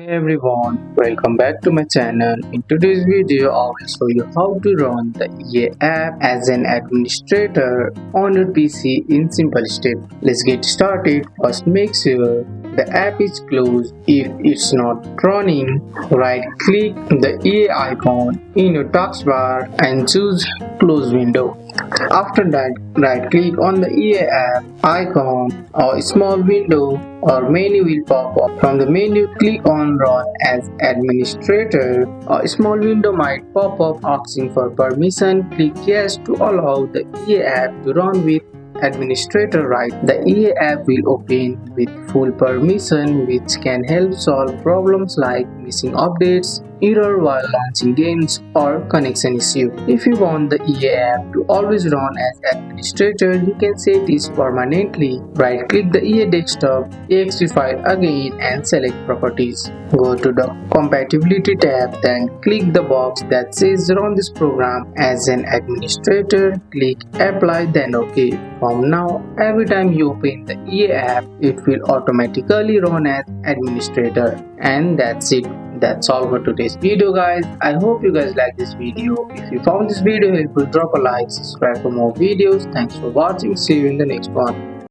Everyone, welcome back to my channel. In today's video, I will show you how to run the EA app as an administrator on your PC in simple steps. Let's get started. First, make sure the app is closed. If it's not running, right click the EA icon in your taskbar and choose close window. After that, right click on the EA app icon. A small window or menu will pop up. From the menu, click on Run as Administrator. A small window might pop up asking for permission. Click Yes to allow the EA app to run with administrator right. The EA app will open with full permission, which can help solve problems like missing updates, error while launching games, or connection issue. If you want the EA app to always run as administrator, you can set this permanently. Right click the EA desktop exe file again and select properties. Go to the compatibility tab, then click the box that says run this program as an administrator. Click apply, then OK. From now, every time you open the EA app, it will automatically run as administrator. And that's it. That's all for today's video, guys. I hope you guys like this video. If you found this video helpful, drop a like, subscribe for more videos. Thanks for watching. See you in the next one.